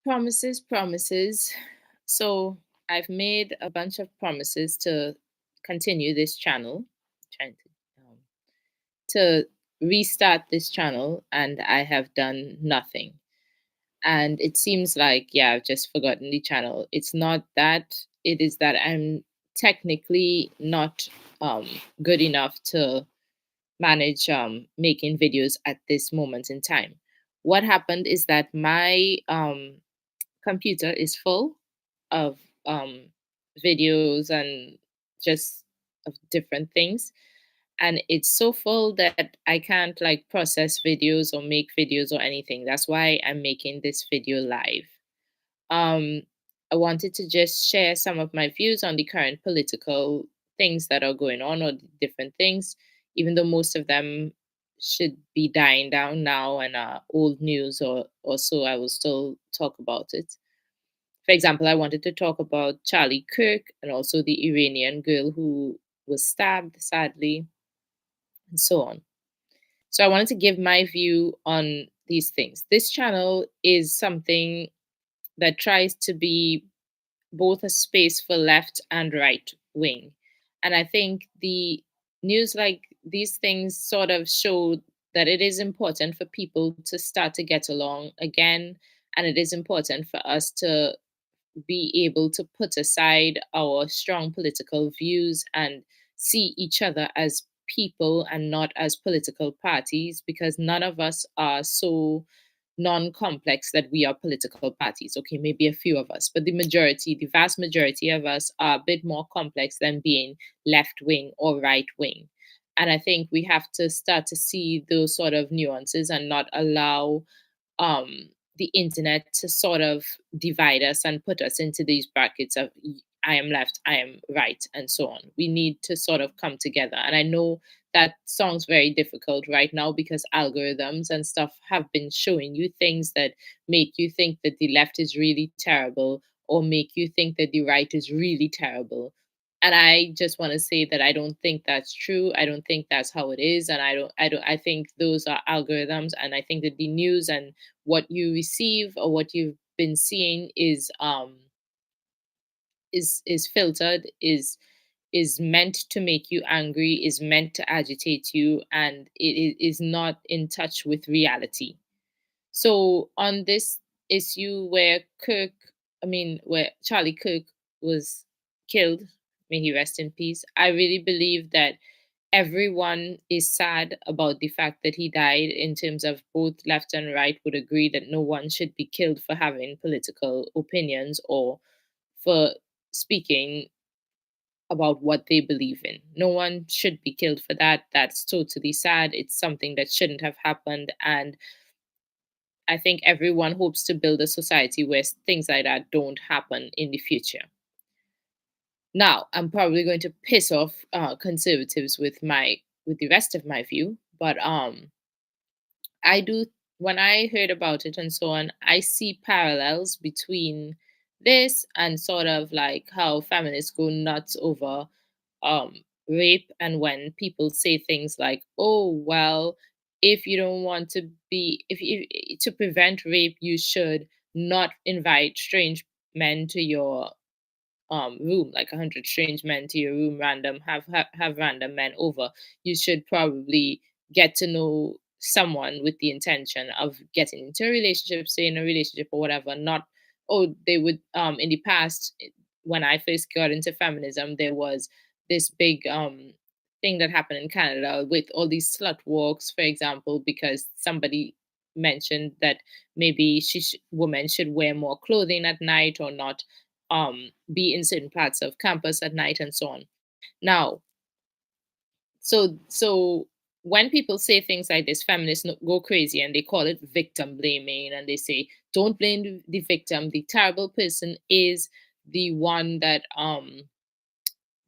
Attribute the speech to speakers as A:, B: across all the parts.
A: Promises, promises. So I've made a bunch of promises to continue this channel, trying to restart this channel, and I have done nothing. And it seems like, yeah, I've just forgotten the channel. It's not that, it is that I'm technically not um, good enough to manage making videos at this moment in time. What happened is that my computer is full of videos and just of different things. And it's so full that I can't like process videos or make videos or anything. That's why I'm making this video live. Um, I wanted to just share some of my views on the current political things that are going on or the different things, even though most of them should be dying down now and are old news or so, I will still talk about it. For example, I wanted to talk about Charlie Kirk and also the Iranian girl who was stabbed, sadly, and so on. So I wanted to give my view on these things. This channel is something that tries to be both a space for left and right wing. And I think the news like these things sort of show that it is important for people to start to get along again. And it is important for us to be able to put aside our strong political views and see each other as people and not as political parties, because none of us are so non-complex that we are political parties. Okay, maybe a few of us, but the majority, the vast majority of us are a bit more complex than being left wing or right wing. And I think we have to start to see those sort of nuances and not allow um, the internet to sort of divide us and put us into these brackets of I am left, I am right, and so on. We need to sort of come together. And I know that sounds very difficult right now because algorithms and stuff have been showing you things that make you think that the left is really terrible or make you think that the right is really terrible. And I just want to say that I don't think that's true. I don't think that's how it is. And I think those are algorithms. And I think that the news and what you receive or what you've been seeing is filtered, is meant to make you angry, is meant to agitate you, and it is not in touch with reality. So on this issue where where Charlie Kirk was killed, may he rest in peace, I really believe that everyone is sad about the fact that he died, in terms of both left and right would agree that no one should be killed for having political opinions or for speaking about what they believe in. No one should be killed for that. That's totally sad. It's something that shouldn't have happened. And I think everyone hopes to build a society where things like that don't happen in the future. Now, I'm probably going to piss off conservatives with the rest of my view, but I do, when I heard about it and so on, I see parallels between this and sort of like how feminists go nuts over rape, and when people say things like, "Oh, well, if you don't want to be, if you to prevent rape, you should not invite strange men to your room, like 100 strange men to your room, random have random men over. You should probably get to know someone with the intention of getting into a relationship, stay in a relationship or whatever. Not, oh, they would in the past, when I first got into feminism, there was this big thing that happened in Canada with all these slut walks, for example, because somebody mentioned that maybe women should wear more clothing at night or not be in certain parts of campus at night and so on. Now, so when people say things like this, feminists go crazy and they call it victim blaming, and they say, don't blame the victim. The terrible person is the one that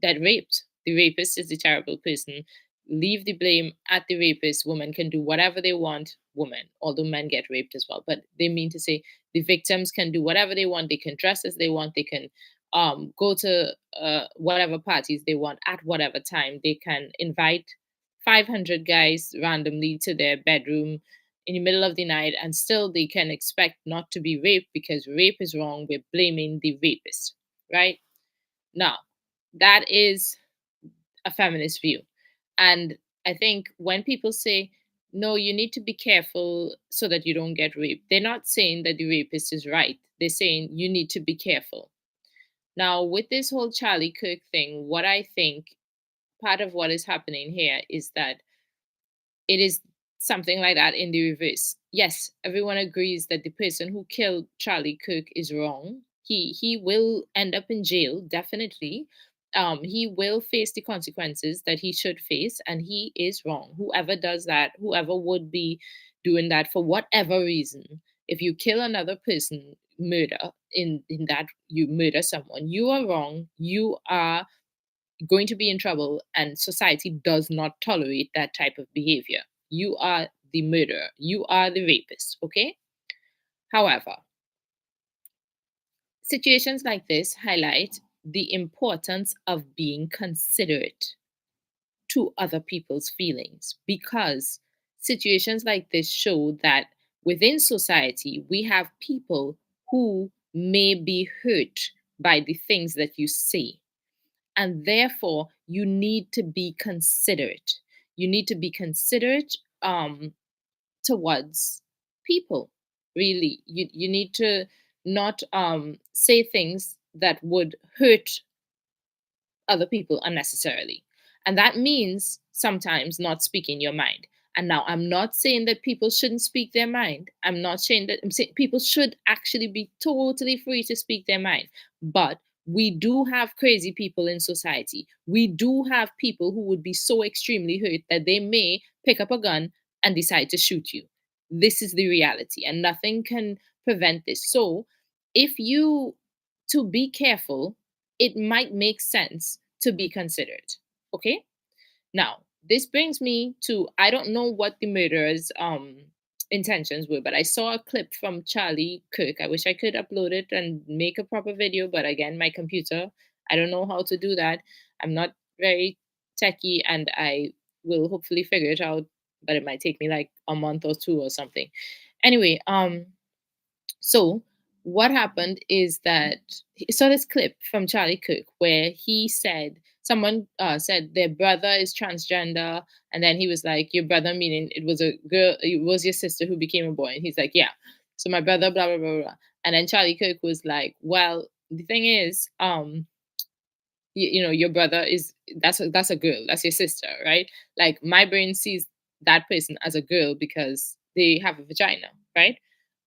A: raped. The rapist is the terrible person. Leave the blame at the rapist. Women can do whatever they want. Women, although men get raped as well. But they mean to say the victims can do whatever they want. They can dress as they want. They can go to whatever parties they want at whatever time. They can invite 500 guys randomly to their bedroom in the middle of the night, and still they can expect not to be raped because rape is wrong. We're blaming the rapist, right? Now, that is a feminist view. And I think when people say, no, you need to be careful so that you don't get raped, they're not saying that the rapist is right. They're saying you need to be careful. Now, with this whole Charlie Kirk thing, what I think part of what is happening here is that it is something like that in the reverse. Yes, everyone agrees that the person who killed Charlie Kirk is wrong. He will end up in jail, definitely. He will face the consequences that he should face, and he is wrong. Whoever does that, whoever would be doing that for whatever reason, if you kill another person, murder in that you murder someone, you are wrong. You are going to be in trouble, and society does not tolerate that type of behavior. You are the murderer, you are the rapist, okay? However, situations like this highlight the importance of being considerate to other people's feelings, because situations like this show that within society we have people who may be hurt by the things that you say, and therefore you need to be considerate. You need to be considerate towards people. Really, you need to not say things that would hurt other people unnecessarily. And that means sometimes not speaking your mind. And now I'm not saying that people shouldn't speak their mind. I'm not saying that. I'm saying people should actually be totally free to speak their mind. But we do have crazy people in society. We do have people who would be so extremely hurt that they may pick up a gun and decide to shoot you. This is the reality, and nothing can prevent this. So, if you to be careful, it might make sense to be considered. Okay? Now, this brings me to, I don't know what the murderer's intentions were, but I saw a clip from Charlie Kirk. I wish I could upload it and make a proper video, but again, my computer, I don't know how to do that. I'm not very techy, and I will hopefully figure it out, but it might take me like a month or two or something. Anyway, so what happened is that he saw this clip from Charlie Cook where he said someone said their brother is transgender, and then he was like, "Your brother," meaning it was a girl, it was your sister who became a boy, and he's like, "Yeah." So my brother, blah blah blah blah, and then Charlie Cook was like, "Well, the thing is, you know, your brother is that's a girl, that's your sister, right? Like my brain sees that person as a girl because they have a vagina, right?"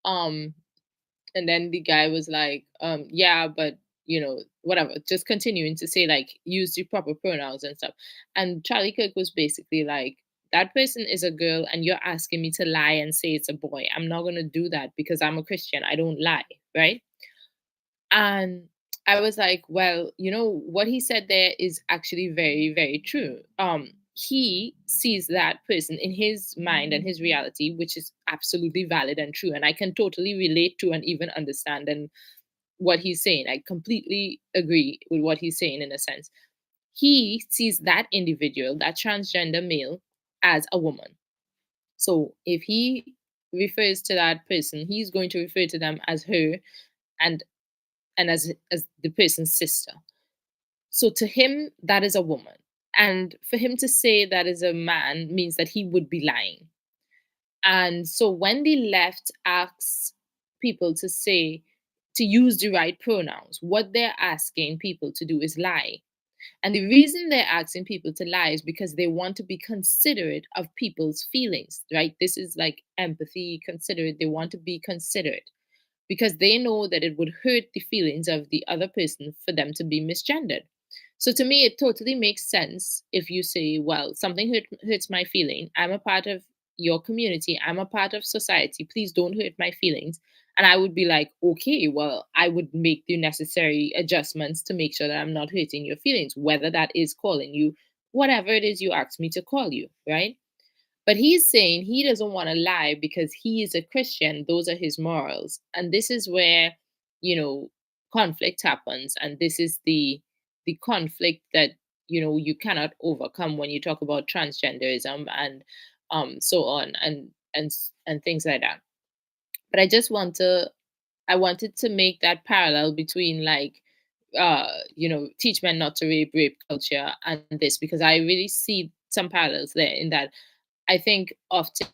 A: Um, and then the guy was like, yeah, but whatever, just continuing to say like use the proper pronouns and stuff. And Charlie Kirk was basically like, that person is a girl and you're asking me to lie and say it's a boy. I'm not gonna do that because I'm a Christian. I don't lie, right? And I was like, well, what he said there is actually very, very true. He sees that person in his mind and his reality, which is absolutely valid and true. And I can totally relate to and even understand and what he's saying. I completely agree with what he's saying in a sense. He sees that individual, that transgender male, as a woman. So if he refers to that person, he's going to refer to them as her, and as the person's sister. So to him, that is a woman. And for him to say that is a man means that he would be lying. And so when the left asks people to say, to use the right pronouns, what they're asking people to do is lie. And the reason they're asking people to lie is because they want to be considerate of people's feelings, right? This is like empathy, considerate. They want to be considerate because they know that it would hurt the feelings of the other person for them to be misgendered. So to me, it totally makes sense if you say, well, something hurts my feeling. I'm a part of your community. I'm a part of society. Please don't hurt my feelings. And I would be like, okay, well, I would make the necessary adjustments to make sure that I'm not hurting your feelings, whether that is calling you whatever it is you asked me to call you, right? But he's saying he doesn't want to lie because he is a Christian. Those are his morals. And this is where, conflict happens. And this is the conflict that, you cannot overcome when you talk about transgenderism and so on. And and things like that. But I wanted to make that parallel between like teach men not to rape culture and this, because I really see some parallels there in that I think often,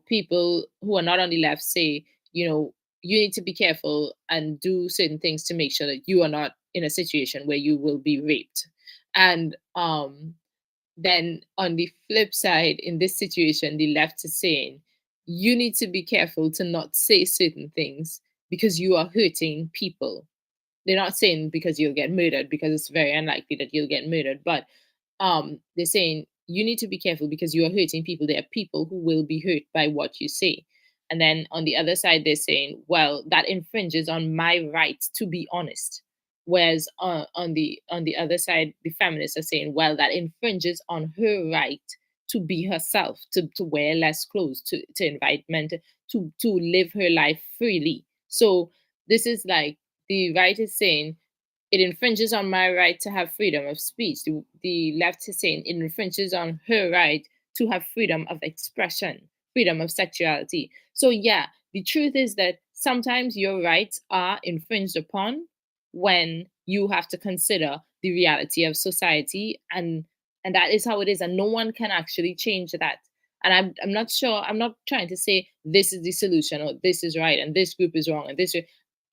A: people who are not on the left say, you need to be careful and do certain things to make sure that you are not in a situation where you will be raped. And then on the flip side, in this situation, the left is saying, you need to be careful to not say certain things because you are hurting people. They're not saying because you'll get murdered, because it's very unlikely that you'll get murdered, but they're saying you need to be careful because you are hurting people. There are people who will be hurt by what you say. And then on the other side, they're saying, well, that infringes on my right to be honest. Whereas on the other side, the feminists are saying, well, that infringes on her right to be herself, to wear less clothes, to invite men to live her life freely. So this is like the right is saying it infringes on my right to have freedom of speech. The left is saying it infringes on her right to have freedom of expression, freedom of sexuality. So, yeah, the truth is that sometimes your rights are infringed upon when you have to consider the reality of society, and that is how it is, and no one can actually change that. And I'm not sure, I'm not trying to say this is the solution or this is right and this group is wrong and this.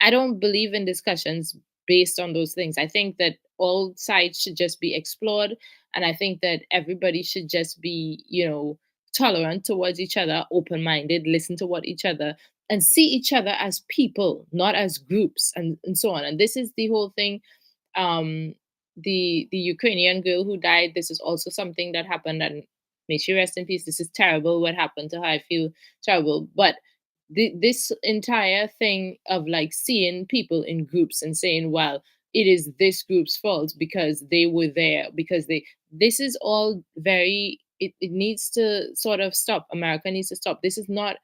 A: I don't believe in discussions based on those things. I think that all sides should just be explored. And I think that everybody should just be, tolerant towards each other, open minded, listen to what each other, and see each other as people, not as groups, and so on. And this is the whole thing. Um, the Ukrainian girl who died, this is also something that happened, and may she rest in peace. This is terrible what happened to her. I feel terrible. But this entire thing of like seeing people in groups and saying, well, it is this group's fault because they were there, because this is all very, it needs to sort of stop. America needs to stop. This is not,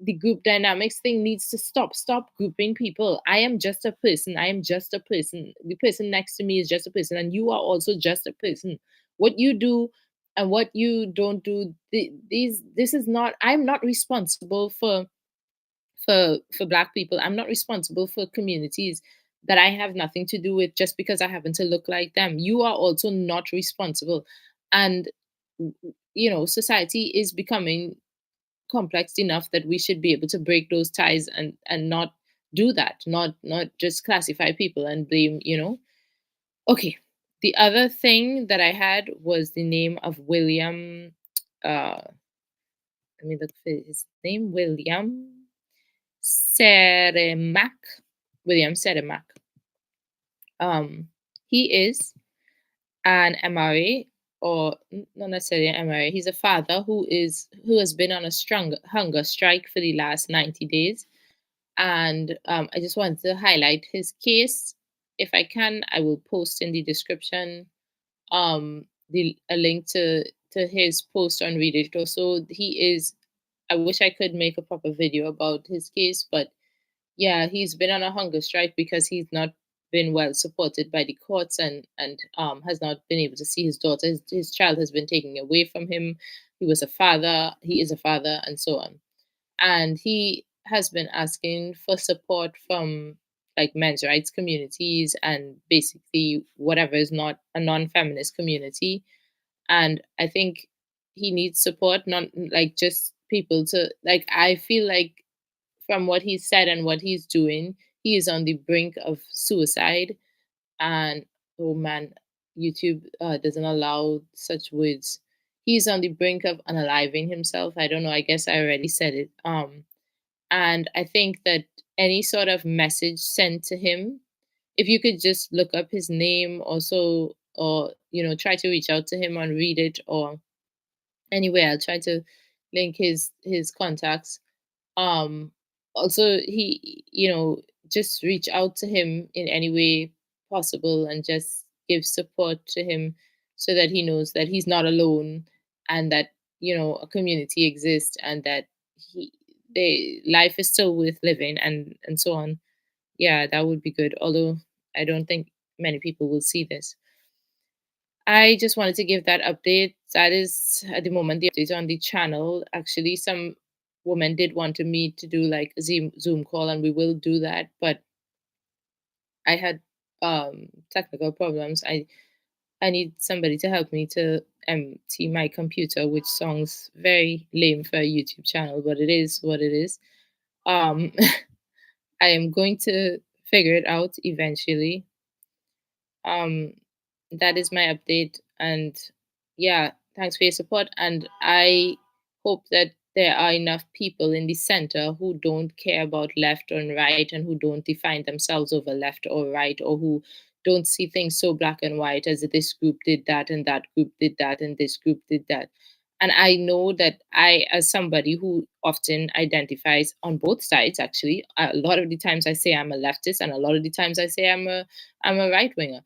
A: the group dynamics thing needs to stop grouping people. I am just a person. I am just a person. The person next to me is just a person, and you are also just a person. What you do and what you don't do, this is not, I'm not responsible for black people. I'm not responsible for communities that I have nothing to do with just because I happen to look like them. You are also not responsible. And society is becoming complex enough that we should be able to break those ties and not do that, not just classify people and blame. Okay, the other thing that I had was the name of William. Let me look for his name. William Seremak. William Seremak. He is an MRA, or not necessarily an MRA. He's a father who has been on a strong hunger strike for the last 90 days. And I just wanted to highlight his case. If I can, I will post in the description a link to his post on Reddit. Also, he is. I wish I could make a proper video about his case, but yeah, he's been on a hunger strike because he's not been well supported by the courts, and has not been able to see his daughter. His child has been taken away from him. He was a father. He is a father, and so on. And he has been asking for support from like men's rights communities and basically whatever is not a non-feminist community. And I think he needs support, not like just people to like. I feel like from what he said and what he's doing, he is on the brink of suicide. And oh man, YouTube doesn't allow such words. He's on the brink of unaliving himself. I don't know. I guess I already said it. And I think that any sort of message sent to him, if you could just look up his name also, or try to reach out to him on Reddit or anywhere. I'll try to link his contacts. um Also, he just reach out to him in any way possible and just give support to him so that he knows that he's not alone, and that a community exists, and that he they life is still worth living, and so on. Yeah, that would be good, although I don't think many people will see this. I just wanted to give that update. That is at the moment the update on the channel. Actually, some women did want to meet to do like a Zoom call, and we will do that. But I had technical problems. I need somebody to help me to empty my computer, which sounds very lame for a YouTube channel, but it is what it is. Um, I am going to figure it out eventually. Um, that is my update. And yeah, thanks for your support. And I hope that there are enough people in the center who don't care about left and right and who don't define themselves over left or right, or who don't see things so black and white as this group did that and that group did that and this group did that. And I know that I, as somebody who often identifies on both sides, actually, a lot of the times I say I'm a leftist, and a lot of the times I say I'm a right winger.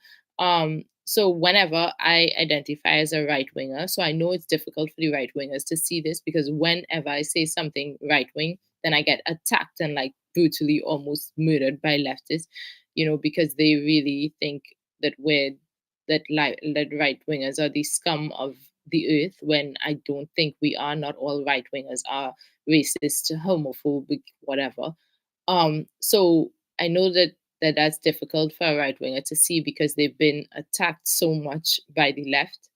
A: So whenever I identify as a right winger, so I know it's difficult for the right wingers to see this, because whenever I say something right wing, then I get attacked and like brutally almost murdered by leftists, because they really think that that right wingers are the scum of the earth, when I don't think we are. Not all right wingers are racist, homophobic, whatever. So I know that that's difficult for a right winger to see because they've been attacked so much by the left.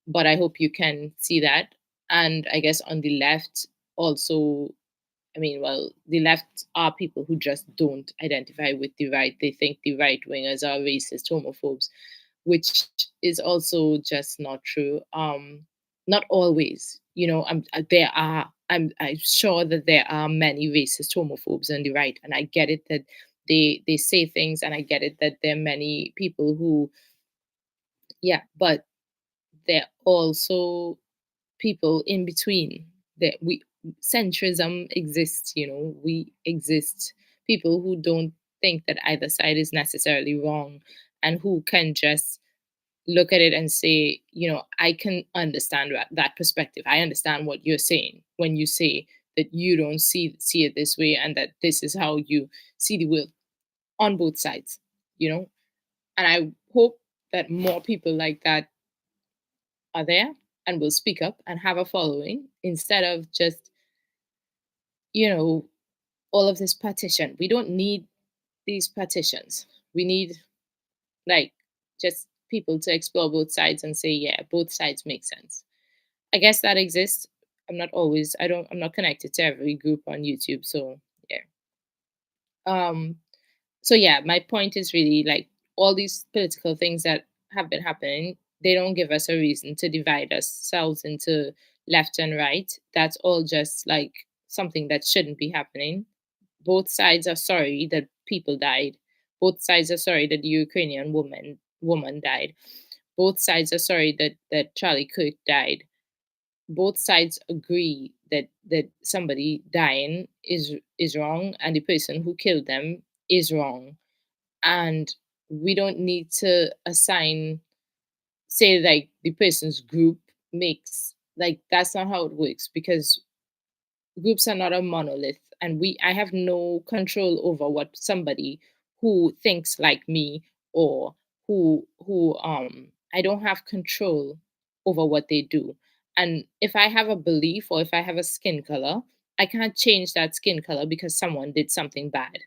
A: But I hope you can see that. And I guess on the left also, I mean, well, the left are people who just don't identify with the right. They think the right wingers are racist, homophobes, which is also just not true. Not always, I'm sure that there are many racist homophobes on the right, and I get it that they say things, and I get it that there are many people who, yeah, but there are also people in between. That we Centrism exists, we exist. People who don't think that either side is necessarily wrong, and who can just look at it and say, I can understand that perspective. I understand what you're saying when you say that you don't see it this way, and that this is how you see the world, on both sides, you know. And I hope that more people like that are there and will speak up and have a following, instead of just, you know, all of this partition. We don't need these partitions. We need, like, just people to explore both sides and say, yeah, both sides make sense. I guess that exists. I'm not connected to every group on YouTube. So yeah. Um, so yeah, my point is really like, all these political things that have been happening, they don't give us a reason to divide ourselves into left and right. That's all just like something that shouldn't be happening. Both sides are sorry that people died. Both sides are sorry that the Ukrainian woman died. Both sides are sorry that Charlie Kirk died. Both sides agree that somebody dying is wrong, and the person who killed them is wrong. And we don't need to assign, say, like, the person's group makes, like, that's not how it works, because groups are not a monolith, and we I have no control over what somebody who thinks like me, or who I don't have control over what they do. And if I have a belief, or if I have a skin color, I can't change that skin color because someone did something bad.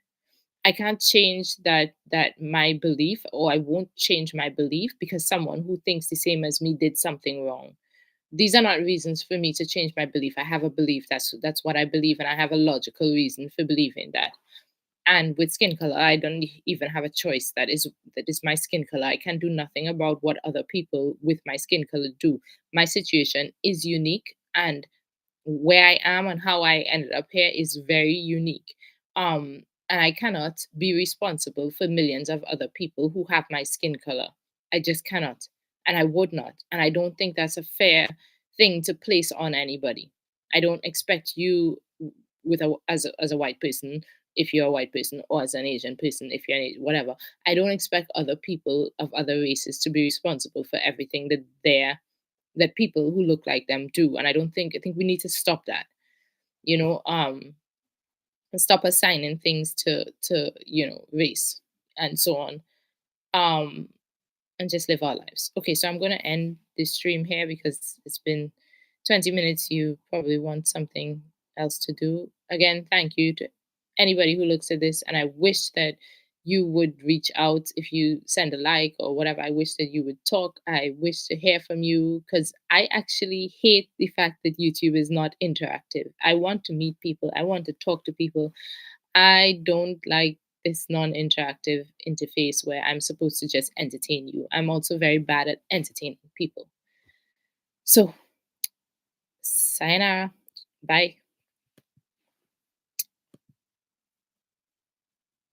A: I can't change that my belief, or I won't change my belief because someone who thinks the same as me did something wrong. These are not reasons for me to change my belief. I have a belief. That's what I believe, and I have a logical reason for believing that. And with skin color, I don't even have a choice. That is my skin color. I can do nothing about what other people with my skin color do. My situation is unique, and where I am and how I ended up here is very unique. And I cannot be responsible for millions of other people who have my skin color. I just cannot. And I would not. And I don't think that's a fair thing to place on anybody. I don't expect you, as a white person, if you're a white person, or as an Asian person, if you're whatever. I don't expect other people of other races to be responsible for everything that people who look like them do. And I think we need to stop that, you know, and stop assigning things to race and so on. Um and just live our lives. Okay, so I'm going to end this stream here because it's been 20 minutes. You probably want something else to do. Again, thank you to anybody who looks at this. And I wish that you would reach out if you send a like or whatever. I wish that you would talk. I wish to hear from you because I actually hate the fact that YouTube is not interactive. I want to meet people, I want to talk to people. I don't like this non interactive interface where I'm supposed to just entertain you. I'm also very bad at entertaining people. So, sayonara. Bye.